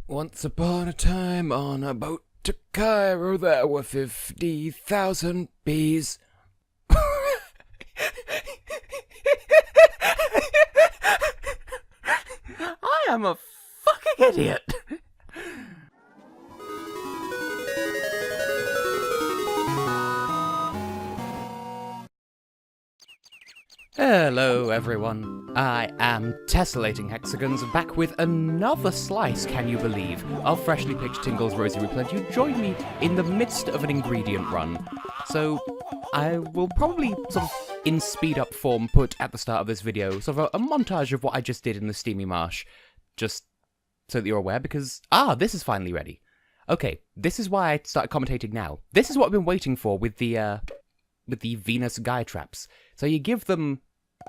Once upon a time on a boat to Cairo there were 50,000 bees. I am a fucking idiot. Hello everyone, I am Tessellating Hexagons, back with another slice, can you believe, of freshly picked Tingle's Rosy Rupeeland. You joined me in the midst of an ingredient run, so I will probably sort of in speed up form put at the start of this video sort of a montage of what I just did in the Steamy Marsh, just so that you're aware, because, this is finally ready. Okay, this is why I started commentating now. This is what I've been waiting for with the Venus guy traps. So you give them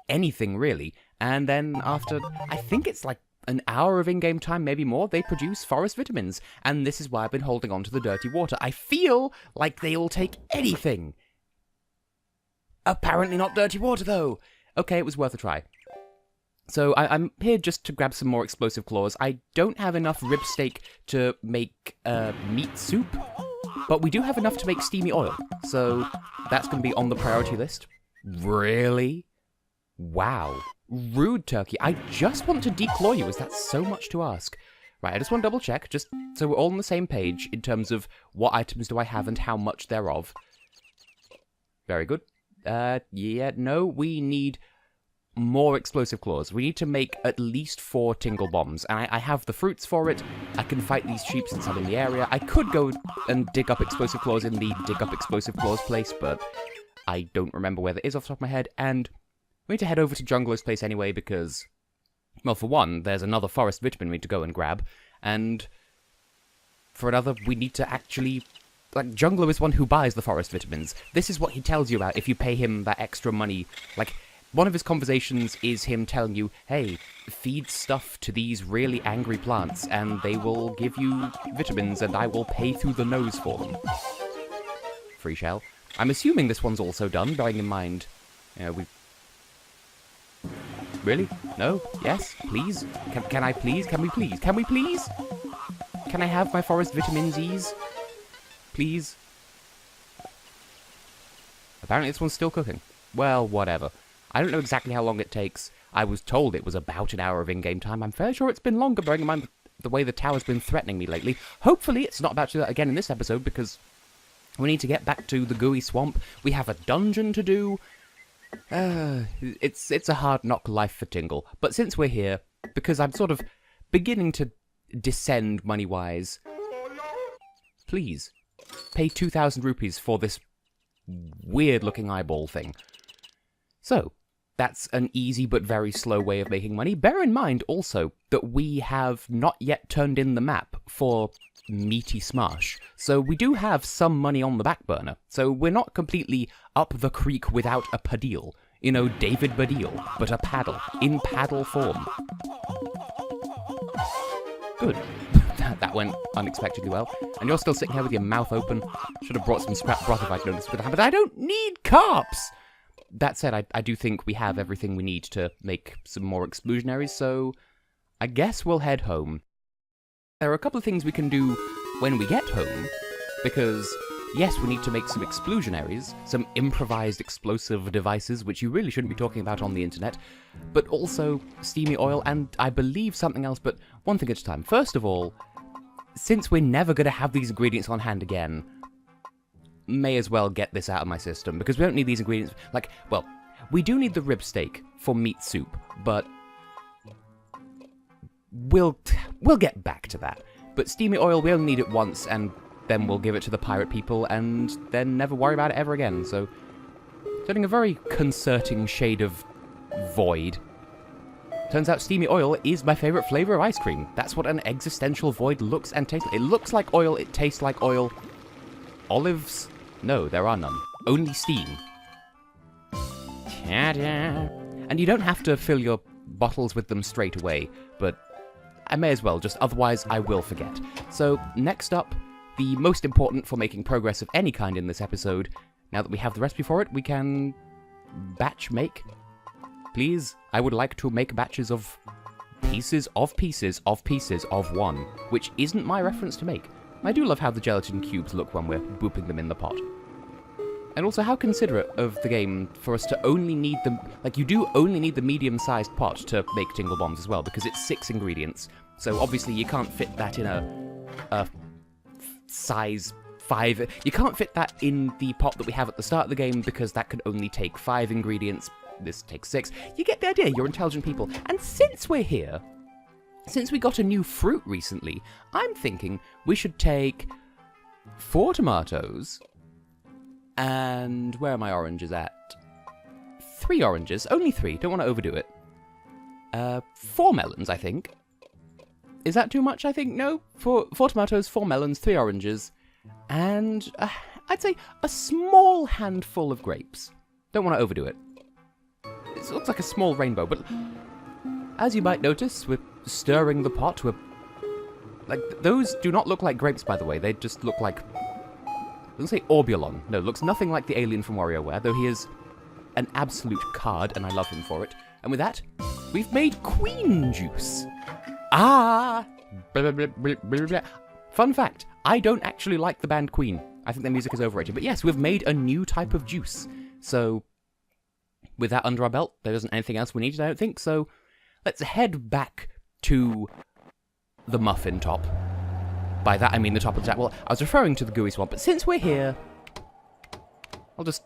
anything really, and then after, I think it's like an hour of in-game time, maybe more, they produce forest vitamins, and this is why I've been holding on to the dirty water. I feel like they'll take anything. Apparently not dirty water though. Okay, it was worth a try. So I'm here just to grab some more explosive claws. I don't have enough rib steak to make meat soup, but we do have enough to make steamy oil, so that's going to be on the priority list. Really? Wow. Rude, turkey. I just want to declaw you. Is that so much to ask? Right, I just want to double check, just so we're all on the same page in terms of what items do I have and how much thereof. Very good. Yeah, no, we need more explosive claws. We need to make at least 4 tingle bombs, and I have the fruits for it. I can fight these sheep since I'm in the area. I could go and dig up explosive claws in the dig up explosive claws place, but I don't remember where that is off the top of my head, and we need to head over to Jungler's place anyway because, well, for one, there's another forest vitamin we need to go and grab, and for another, we need to actually, like, Jungler is one who buys the forest vitamins. This is what he tells you about if you pay him that extra money. Like, one of his conversations is him telling you, hey, feed stuff to these really angry plants, and they will give you vitamins, and I will pay through the nose for them. Free shell. I'm assuming this one's also done, bearing in mind, you know, we... Really? No? Yes? Please? Can I please? Can we please? Can we please? Can I have my forest vitaminsies? Please? Apparently this one's still cooking. Well, whatever. I don't know exactly how long it takes. I was told it was about an hour of in-game time. I'm fairly sure it's been longer, bearing in mind the way the tower's been threatening me lately. Hopefully it's not about to do that again in this episode, because we need to get back to the Gooey Swamp. We have a dungeon to do. It's a hard knock life for Tingle. But since we're here, because I'm sort of beginning to descend money-wise, please, pay 2,000 rupees for this weird-looking eyeball thing. So, that's an easy but very slow way of making money. Bear in mind, also, that we have not yet turned in the map for Meaty Smash, so we do have some money on the back burner. So we're not completely up the creek without a paddle. You know, David Baddiel, but a paddle, in paddle form. Good. That went unexpectedly well. And you're still sitting here with your mouth open. Should have brought some scrap broth if I'd noticed what happened. But I don't need carps! That said, I do think we have everything we need to make some more exclusionaries, so I guess we'll head home. There are a couple of things we can do when we get home, because, yes, we need to make some exclusionaries, some improvised explosive devices, which you really shouldn't be talking about on the internet, but also steamy oil, and I believe something else, but one thing at a time. First of all, since we're never going to have these ingredients on hand again, may as well get this out of my system, because we don't need these ingredients. Like, well, we do need the rib steak for meat soup, but we'll get back to that. But steamy oil, we only need it once, and then we'll give it to the pirate people, and then never worry about it ever again. So, getting a very concerning shade of void. Turns out steamy oil is my favorite flavor of ice cream. That's what an existential void looks and tastes like. It looks like oil, it tastes like oil. Olives? No, there are none. Only steam. Ta-da! And you don't have to fill your bottles with them straight away, but I may as well, just otherwise I will forget. So, next up, the most important for making progress of any kind in this episode. Now that we have the recipe for it, we can batch make. Please, I would like to make batches of pieces of pieces of pieces of one, which isn't my reference to make. I do love how the gelatin cubes look when we're booping them in the pot. And also how considerate of the game for us to only need the... Like, you do only need the medium-sized pot to make Tingle Bombs as well, because it's 6 ingredients. So obviously you can't fit that in a size 5. You can't fit that in the pot that we have at the start of the game, because that could only take 5 ingredients. This takes 6. You get the idea, you're intelligent people. And since we're here, since we got a new fruit recently, I'm thinking we should take 4 tomatoes... And where are my oranges at? 3 oranges. Only 3. Don't want to overdo it. 4 melons, I think. Is that too much, I think? No. 4 tomatoes, 4 melons, 3 oranges. And I'd say a small handful of grapes. Don't want to overdo it. It looks like a small rainbow, but as you might notice, we're stirring the pot. Like, those do not look like grapes, by the way. They just look like... Doesn't say Orbulon. No, looks nothing like the alien from WarioWare, though he is an absolute card, and I love him for it. And with that, we've made queen juice. Ah! Blah, blah, blah, blah, blah. Fun fact, I don't actually like the band Queen. I think their music is overrated. But yes, we've made a new type of juice. So, with that under our belt, there isn't anything else we needed, I don't think. So, let's head back to the muffin top. By that, I mean the top of the jack. Well, I was referring to the Gooey Swamp, but since we're here, I'll just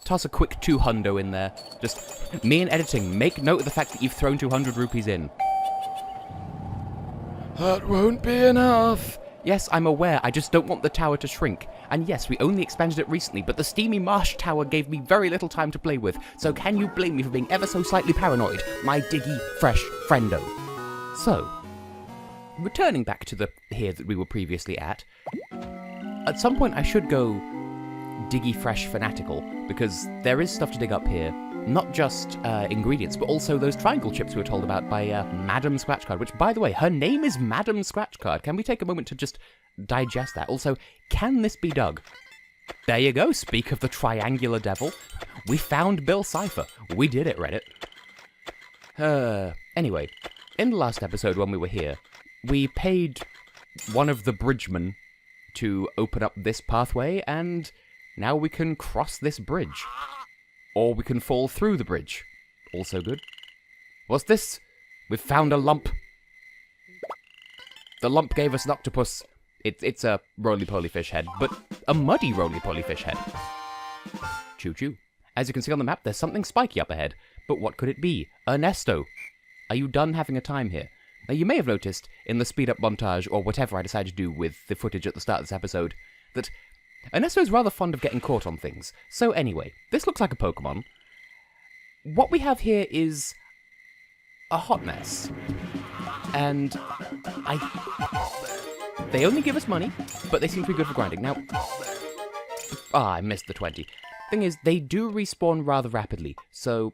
toss a quick 200 in there. Just me and editing, make note of the fact that you've thrown 200 rupees in. That won't be enough. Yes, I'm aware, I just don't want the tower to shrink. And yes, we only expanded it recently, but the Steamy Marsh tower gave me very little time to play with, so can you blame me for being ever so slightly paranoid, my diggy, fresh friendo? So... returning back to the here that we were previously at some point I should go diggy fresh fanatical, because there is stuff to dig up here. Not just ingredients, but also those triangle chips we were told about by Madam Scratchcard, which, by the way, her name is Madam Scratchcard. Can we take a moment to just digest that? Also, can this be Doug? There you go, speak of the triangular devil. We found Bill Cipher. We did it, Reddit. Anyway, in the last episode when we were here, we paid one of the bridgemen to open up this pathway, and now we can cross this bridge. Or we can fall through the bridge. Also good. What's this? We've found a lump. The lump gave us an octopus. It's a roly-poly fish head, but a muddy roly-poly fish head. Choo-choo. As you can see on the map, there's something spiky up ahead. But what could it be? Ernesto. Are you done having a time here? Now, you may have noticed in the speed-up montage, or whatever I decided to do with the footage at the start of this episode, that Ernesto is rather fond of getting caught on things. So anyway, this looks like a Pokemon. What we have here is a hot mess. And they only give us money, but they seem to be good for grinding. Now, I missed the 20. Thing is, they do respawn rather rapidly, so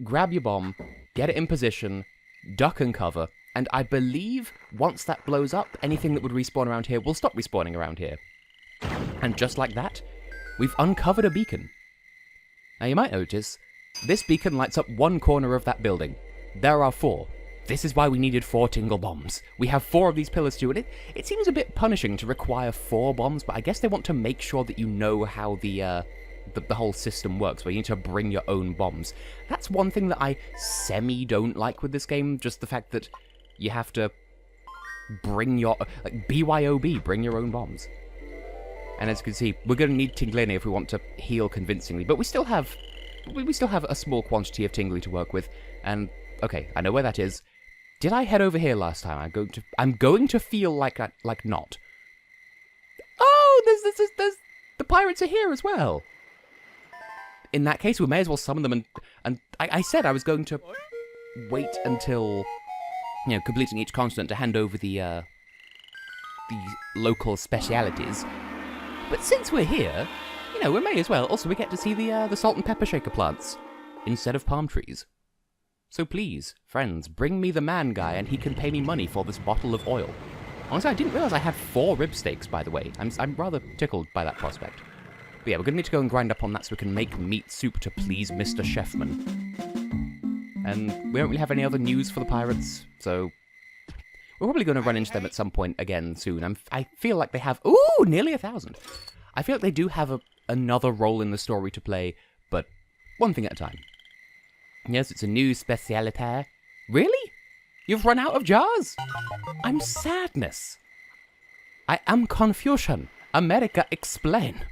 grab your bomb, get it in position, duck and cover, and I believe once that blows up, anything that would respawn around here will stop respawning around here. And just like that, we've uncovered a beacon. Now you might notice, this beacon lights up one corner of that building. There are 4. This is why we needed 4 Tingle bombs. We have 4 of these pillars too, and it seems a bit punishing to require 4 bombs, but I guess they want to make sure that you know how the whole system works, where you need to bring your own bombs. That's one thing that I don't like with this game, just the fact that you have to bring your, like, B.Y.O.B, bring your own bombs. And as you can see, we're going to need Tinglini if we want to heal convincingly, but we still have a small quantity of Tingly to work with, and, okay, I know where that is. Did I head over here last time? I'm going to feel like not. Oh, there's the pirates are here as well. In that case, we may as well summon them, and I said I was going to wait until, completing each continent to hand over the local specialities. But since we're here, we may as well. Also, we get to see the salt and pepper shaker plants instead of palm trees. So please, friends, bring me the man guy, and he can pay me money for this bottle of oil. Honestly, I didn't realize I had 4 rib steaks, by the way. I'm rather tickled by that prospect. But yeah, we're going to need to go and grind up on that so we can make meat soup to please Mr. Chefman. And we don't really have any other news for the pirates, so we're probably going to run into them at some point again soon. I feel like they have... Ooh, nearly 1,000. I feel like they do have another role in the story to play, but one thing at a time. Yes, it's a new spécialité. Really? You've run out of jars? I'm sadness. I am confusion. America, explain.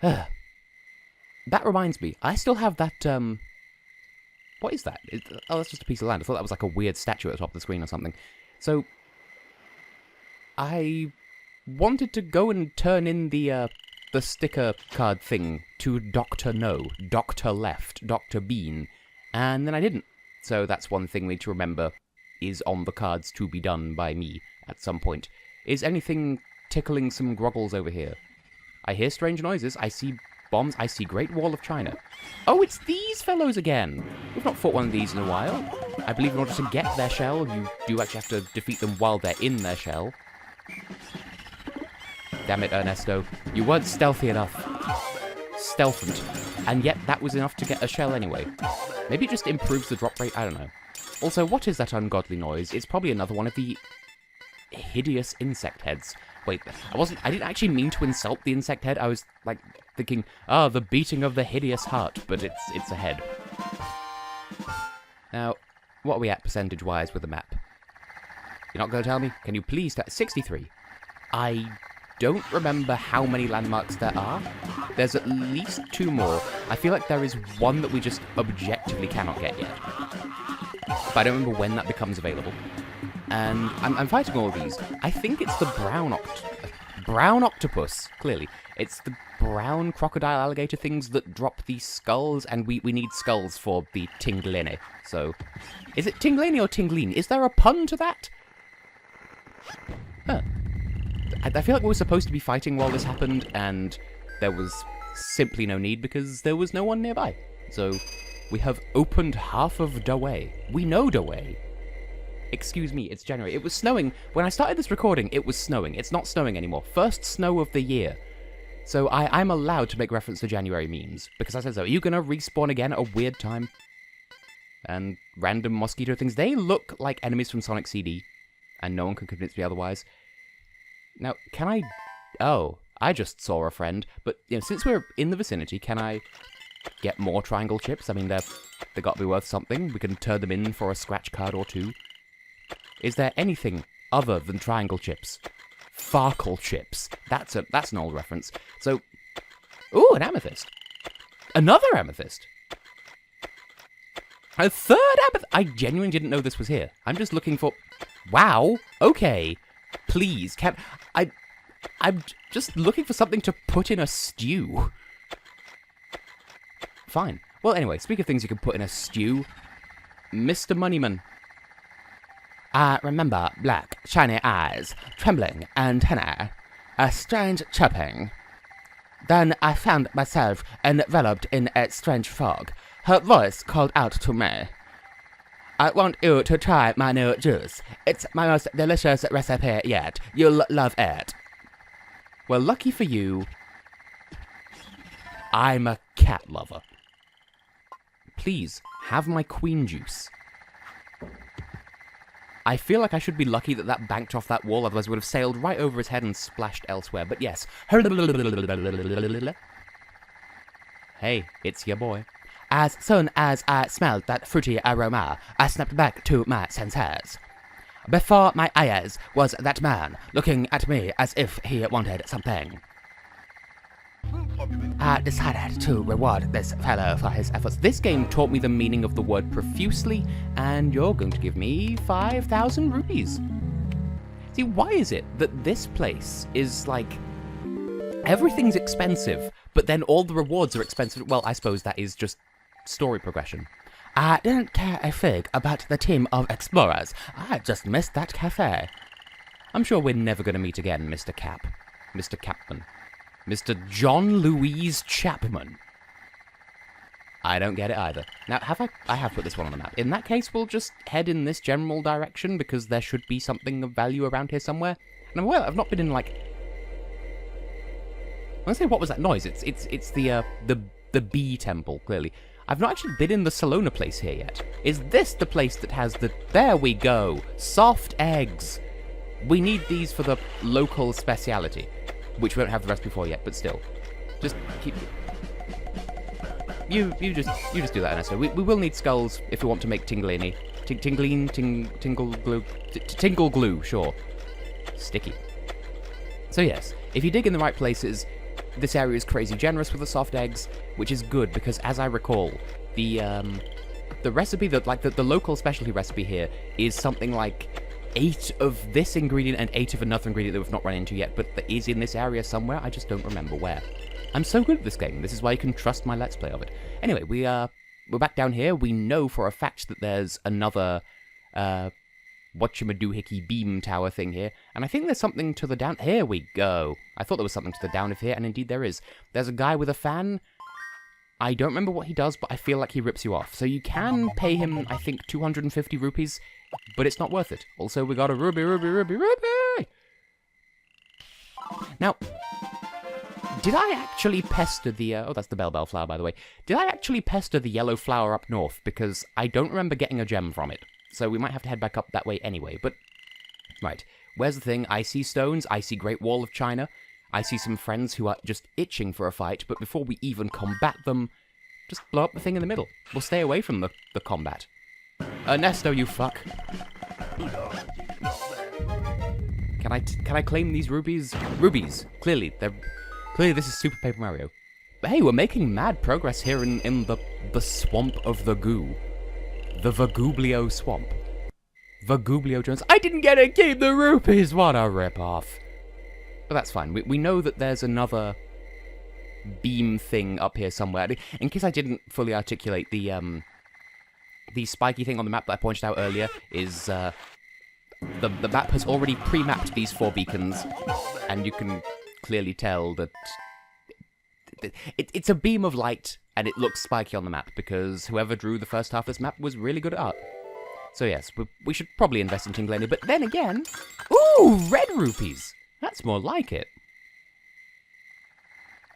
That reminds me, I still have that, what is that? Oh, that's just a piece of land. I thought that was like a weird statue at the top of the screen or something. So, I wanted to go and turn in the sticker card thing to Dr. No, Dr. Left, Dr. Bean, and then I didn't. So that's one thing we need to remember is on the cards to be done by me at some point. Is anything tickling some groggles over here? I hear strange noises. I see bombs. I see Great Wall of China. Oh, it's these fellows again. We've not fought one of these in a while. I believe in order to get their shell, you do actually have to defeat them while they're in their shell. Damn it, Ernesto. You weren't stealthy enough. Stealthant. And yet that was enough to get a shell anyway. Maybe it just improves the drop rate, I don't know. Also, what is that ungodly noise? It's probably another one of the hideous insect heads. Wait, I didn't actually mean to insult the insect head. I was, like, thinking, the beating of the hideous heart, but it's a head. Now, what are we at percentage-wise with the map? You're not going to tell me? Can you please tell... 63. I don't remember how many landmarks there are. There's at least 2 more. I feel like there is one that we just objectively cannot get yet. But I don't remember when that becomes available. And I'm fighting all of these. I think it's the brown octopus, clearly. It's the brown crocodile alligator things that drop the skulls, and we need skulls for the Tinglene. So, is it Tinglene or Tingleen? Is there a pun to that? Huh. I feel like we were supposed to be fighting while this happened, and there was simply no need because there was no one nearby. So, we have opened half of Dawei. We know Dawei. Excuse me, it's January. It was snowing. When I started this recording, it was snowing. It's not snowing anymore. First snow of the year. So I'm allowed to make reference to January memes, because I said so. Are you going to respawn again at a weird time? And random mosquito things. They look like enemies from Sonic CD, and no one can convince me otherwise. Now, can I... Oh, I just saw a friend. But, you know, since we're in the vicinity, can I get more triangle chips? I mean, they got to be worth something. We can turn them in for a scratch card or 2. Is there anything other than triangle chips? Farkle chips. That's an old reference. So, ooh, an amethyst. Another amethyst. A third amethyst. I genuinely didn't know this was here. I'm just looking for... Wow. Okay. Please, I'm just looking for something to put in a stew. Fine. Well, anyway, speak of things you can put in a stew. Mr. Moneyman. I remember black, shiny eyes, trembling antennae, a strange chirping. Then I found myself enveloped in a strange fog. Her voice called out to me. I want you to try my new juice. It's my most delicious recipe yet. You'll love it. Well, lucky for you, I'm a cat lover. Please, have my queen juice. I feel like I should be lucky that that banked off that wall, otherwise it would have sailed right over his head and splashed elsewhere, but yes. Hey, it's your boy. As soon as I smelled that fruity aroma, I snapped back to my senses. Before my eyes was that man, looking at me as if he wanted something. I decided to reward this fellow for his efforts. This game taught me the meaning of the word profusely, and you're going to give me 5,000 rupees. See, why is it that this place is like... everything's expensive, but then all the rewards are expensive? Well, I suppose that is just story progression. I didn't care a fig about the team of explorers. I just missed that cafe. I'm sure we're never going to meet again, Mr. Cap. Mr. Capman. Mr. John Louise Chapman. I don't get it either. Now, I have put this one on the map. In that case, we'll just head in this general direction, because there should be something of value around here somewhere. And I'm aware I've not been in, like... I want to say, what was that noise? It's the bee temple, clearly. I've not actually been in the Salona place here yet. Is this the place that has the... There we go! Soft eggs! We need these for the local speciality, which we don't have the recipe for yet, but still. Just keep... You just do that, Ernesto. We will need skulls if we want to make tinglini. Tingle glue, sure. Sticky. So yes, if you dig in the right places, this area is crazy generous with the soft eggs, which is good because, as I recall, the recipe that the local specialty recipe here is something like 8 of this ingredient and 8 of another ingredient that we've not run into yet, but that is in this area somewhere. I just don't remember where. I'm so good at this game. This is why you can trust my Let's Play of it. Anyway, we're back down here. We know for a fact that there's another whatchamadoohickey beam tower thing here, and I think there's something to the down... Here we go! I thought there was something to the down of here, and indeed there is. There's a guy with a fan. I don't remember what he does, but I feel like he rips you off. So you can pay him, I think, 250 rupees, but it's not worth it. Also, we got a ruby! Now, did I actually pester the... oh, that's the bell flower, by the way. Did I actually pester the yellow flower up north? Because I don't remember getting a gem from it. So we might have to head back up that way anyway, but... Right, where's the thing? I see stones, I see Great Wall of China, I see some friends who are just itching for a fight, but before we even combat them, just blow up the thing in the middle. We'll stay away from the combat. Ernesto, you fuck. Can I claim these rubies? Rubies! Clearly, this is Super Paper Mario. But hey, we're making mad progress here in the swamp of the goo. The Vagublio Swamp. Vagublio Jones. I didn't get to keep the rupees! What a rip-off. But that's fine. We know that there's another beam thing up here somewhere. In case I didn't fully articulate, the spiky thing on the map that I pointed out earlier is... the map has already pre-mapped these 4 beacons, and you can clearly tell that... It's a beam of light, and it looks spiky on the map, because whoever drew the first half of this map was really good at art. So yes, we should probably invest in Tinglania, but then again... Ooh, red rupees! That's more like it.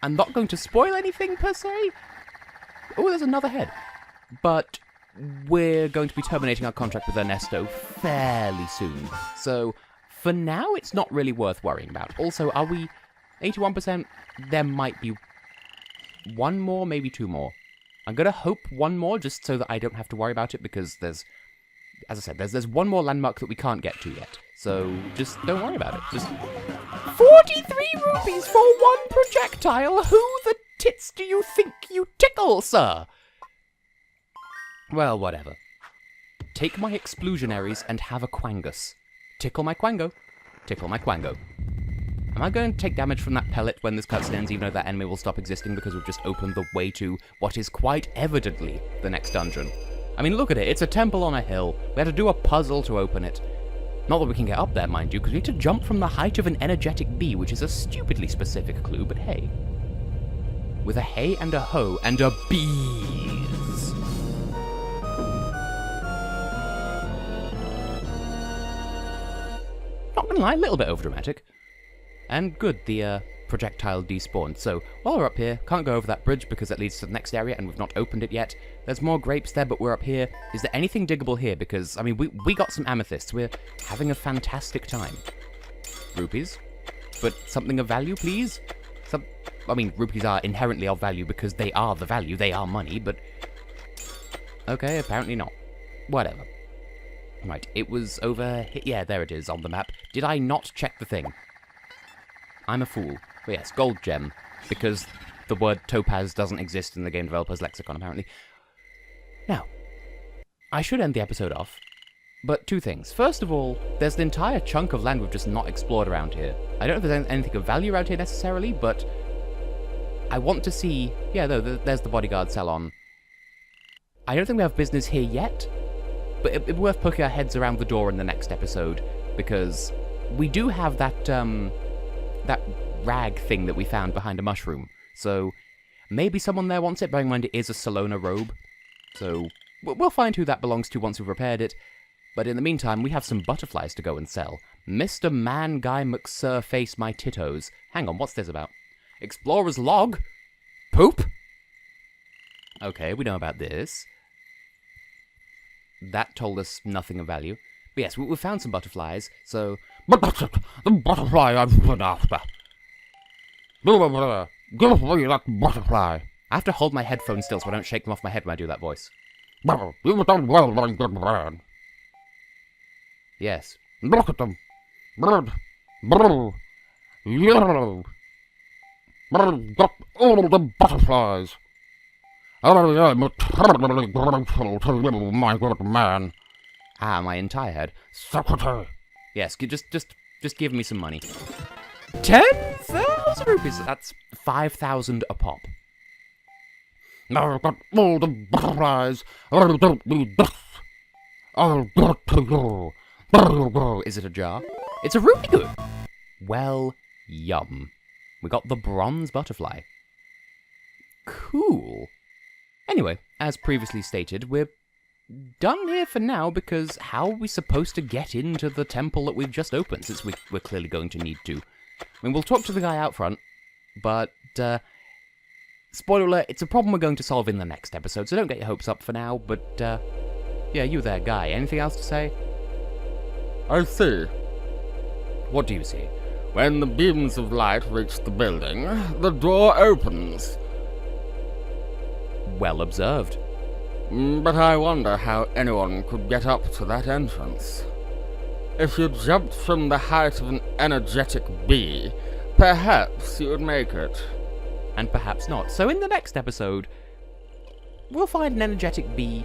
I'm not going to spoil anything, per se. Oh, there's another head. But we're going to be terminating our contract with Ernesto fairly soon. So, for now, it's not really worth worrying about. Also, are we 81%? There might be 1 more, maybe 2 more. I'm going to hope 1 more, just so that I don't have to worry about it, because there's, as I said, there's 1 more landmark that we can't get to yet. So, just don't worry about it. Just 43 rupees for 1 projectile? Who the tits do you think you tickle, sir? Well, whatever. Take my explosionaries and have a quangus. Tickle my quango. Tickle my quango. Am I going to take damage from that pellet when this cutscene ends, even though that enemy will stop existing because we've just opened the way to what is quite evidently the next dungeon? I mean, look at it. It's a temple on a hill. We had to do a puzzle to open it. Not that we can get up there, mind you, because we need to jump from the height of an energetic bee, which is a stupidly specific clue, but hey. With a hey and a ho and a bees. Not gonna lie, a little bit overdramatic. And good, the projectile despawned. So, while we're up here, can't go over that bridge because that leads to the next area and we've not opened it yet. There's more grapes there, but we're up here. Is there anything diggable here? Because, I mean, we got some amethysts. We're having a fantastic time. Rupees? But something of value, please? I mean, rupees are inherently of value because they are the value. They are money, but... Okay, apparently not. Whatever. Right, it was over... Yeah, there it is on the map. Did I not check the thing? I'm a fool. But yes, gold gem. Because the word topaz doesn't exist in the game developer's lexicon, apparently. Now, I should end the episode off. But 2 things. First of all, there's an entire chunk of land we've just not explored around here. I don't know if there's anything of value around here necessarily, but... I want to see... Yeah, there's the bodyguard salon. I don't think we have business here yet, but it'd be worth poking our heads around the door in the next episode, because we do have that rag thing that we found behind a mushroom. So maybe someone there wants it, bearing in mind it is a Salona robe. So we'll find who that belongs to once we've repaired it. But in the meantime, we have some butterflies to go and sell. Mr. Man Guy McSir Face My Tittos. Hang on, what's this about? Explorer's log? Poop? Okay, we know about this. That told us nothing of value. But yes, we found some butterflies, so... But that's it, the butterfly I've been after. Give away that butterfly. I have to hold my headphones still so I don't shake them off my head when I do that voice. You've done well, my good man. Yes. Look at them. Bird, blue, yellow. Bird got all the butterflies. I am terribly grateful to you, my good man. Ah, my entire head. Secretary. Yes, just give me some money. 10,000 rupees! That's 5,000 a pop. Now I've got all the butterflies. I don't need this. I'll give it to you. There you go. Is it a jar? It's a rupee good. Well, yum. We got the bronze butterfly. Cool. Anyway, as previously stated, we're done here for now, because how are we supposed to get into the temple that we've just opened, since we're clearly going to need to? I mean, we'll talk to the guy out front, but, spoiler alert, it's a problem we're going to solve in the next episode, so don't get your hopes up for now, but, yeah, you there, guy. Anything else to say? I see. What do you see? When the beams of light reach the building, the door opens. Well observed. But I wonder how anyone could get up to that entrance. If you jumped from the height of an energetic bee, perhaps you would make it. And perhaps not. So in the next episode, we'll find an energetic bee,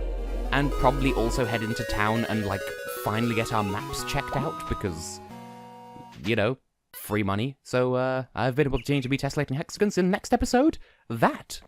and probably also head into town and, like, finally get our maps checked out, because, you know, free money. So, I've been able to change to be Tessellating Hexagons in the next episode. That